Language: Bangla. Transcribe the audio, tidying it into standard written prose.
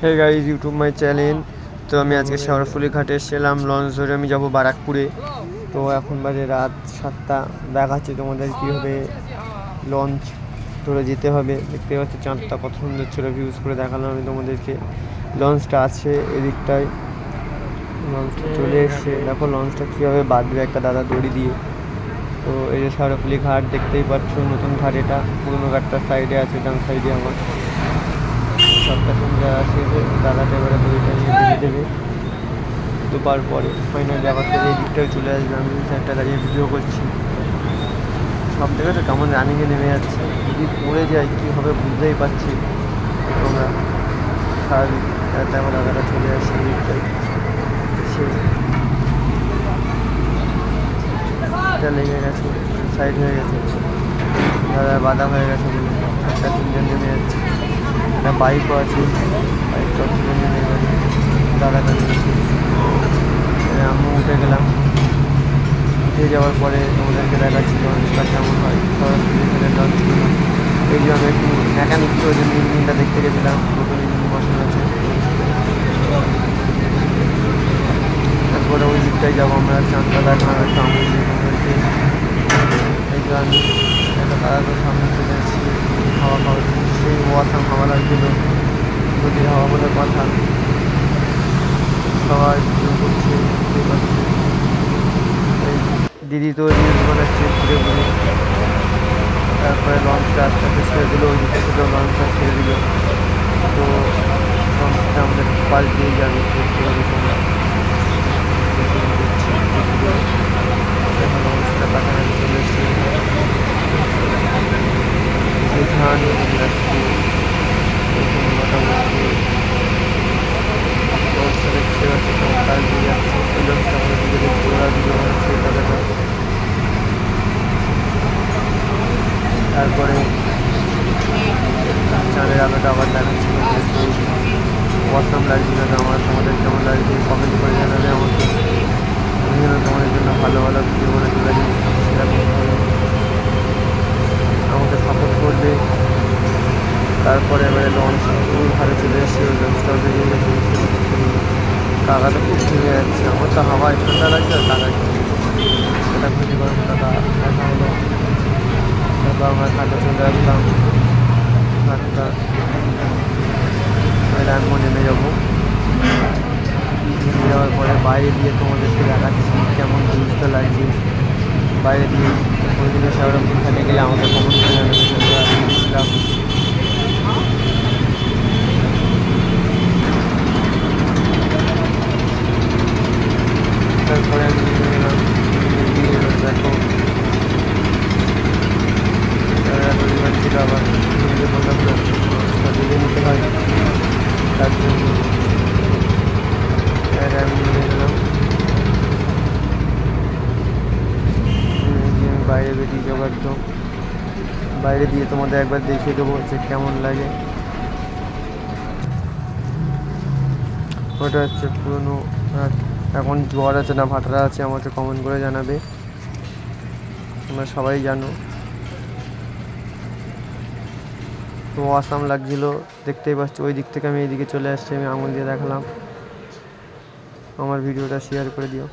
Hey guys, YouTube my channel. তো আমি আজকে শেওড়াফুলি ঘাটে এসেছিলাম লঞ্চ ধরে। আমি যাবো বারাকপুরে। তো এখন বাজে রাত 7টা। দেখাচ্ছি তোমাদের কীভাবে লঞ্চ ধরে যেতে হবে। দেখতে পাচ্ছি চাঁদটা কত সুন্দর ছিল, ভিউজ করে দেখালাম আমি তোমাদেরকে। লঞ্চটা আছে এদিকটায়, লঞ্চটা চলে এসছে। দেখো লঞ্চটা কীভাবে বাঁধবে একটা দাদা দড়ি দিয়ে। তো এই যে শেওড়াফুলি ঘাট দেখতেই পাচ্ছ, নতুন ঘাট এটা। পুরোনো ঘাটটার সাইডে আছে, ডান সাইডে আমার সবটা সুন্দর আছে। দাদাটা এবারে দড়িটা নিয়ে বেঁধে দেবে। দুবার পরে ফাইনালি আবার থেকে এই দিকটায় চলে আসবে। আমি একটা দাঁড়িয়ে ভিডিও করছি। সব থেকে তো কেমন রানিংয়ে নেমে যাচ্ছে। যদি পড়ে যায় কী হবে বুঝতেই পারছি তোমরা। স্বাভাবিক তারপর দাদাটা চলে আসছে এই দিকটায়। সেটা লেগে গেছে, সাইড হয়ে গেছে, দাদা বাধা হয়ে গেছে বলে একটা তিনজন নেমে যাচ্ছে। একটা বাইকও আছে, বাইকটাও তিনজন নেমে গেছে, দাদাটা নিয়েছে। আমিও উঠে গেলাম। উঠে যাওয়ার পরে তোমাদেরকে দেখাচ্ছি লঞ্চটা কেমন হয়। সরাসরি লঞ্চ এই যে আমি একটু মেকানিক তো ওই জন্য ইঞ্জিনটা দেখতে গেছিলাম, নতুন ইঞ্জিন বসানো আছে। তারপরে ওই দিকটায় যাবো আমরা, চাঁদটা দেখলাম একটু আমি তোমাদেরকে। এই যে আমি একটা তাড়াতাড়ি সামনে চলে এসেছি। হাওয়া খাওয়া সেই ওয়াসাম হাওয়া লাগছিল, নদীর হাওয়া বলে কথা। সবাই ভিডিও করছে, বুঝতে পারছি। এই দিদি তো রিলস বানাচ্ছে ঘুরে ঘুরে। তারপরে লঞ্চটা আস্তে আস্তে ছেড়ে দিল, ওই দিকে থেকে লঞ্চটা ছেড়ে দিল। তো লঞ্চটা আমাদের পাশ দিয়ে যাবে, দেখতে পাবে তোমরা। লঞ্চটা কাছাকাছি চলে এসছে। ধান যাচ্ছে মোটামুটি লঞ্চটা দেখতে পাচ্ছি তোমার পাশ দিয়ে যাচ্ছে। ওই লঞ্চটা আমাদের দিকে দেখতে ওরা ভিডিও বানাচ্ছে দাদাটা। তারপরে চাঁদের আলোটা আবার দেখাচ্ছিল। ওয়াসাম লাগছিল না আমার, তোমাদের কেমন লাগছে কমেন্ট করে জানাবে আমাকে। আমি যেন তোমাদের জন্য ভালো ভালো ভিডিও বানাতে পারি, সেরকমভাবে আমাকে সাপোর্ট করবে। তারপরে এবারে লঞ্চ ভালো চলে এসছে, ওই লঞ্চটাও বেরিয়ে গেছে। কাকাটা খুব ঘুরে যাচ্ছে, আমার তো হাওয়ায় ঠান্ডা লাগছে আর কাকা সেটা খুবই গরম। কাকা দেখা হলো, তারপর আমরা ঘাটে চলে আসলাম। ঘাটটা রানমো নেমে যাবো। নেমে যাওয়ার পরে বাইরে দিয়ে তোমাদেরকে দেখাচ্ছি কেমন জিনিসটা লাগছে বাইরে দিয়ে। ওই দিনে শেওড়াফুলি ঘাটে গেলে আমাকে কমেন্ট করে জানাচ্ছিলাম। তারপরে আমি নিয়ে গেলাম, দেখো রবিবার ছিল, আবার নিজে বললাম না দিলে নিতে হয়, তার জন্য আমি নিয়ে গেলাম। বাইরে বেরিয়ে যাবো একদম। বাইরে দিয়ে তোমাদের একবার দেখিয়ে দেবো যে কেমন লাগে। ওটা হচ্ছে পুরোনো। এখন জোয়ার আছে না ভাটারা আছে আমাকে কমেন্ট করে জানাবে, তোমরা সবাই জানো। তো আসাম লাগছিলো, দেখতেই পাচ্ছি। ওই দিক থেকে আমি এইদিকে চলে আসছি, আমি আঙুল দিয়ে দেখালাম। আমার ভিডিওটা শেয়ার করে দিও।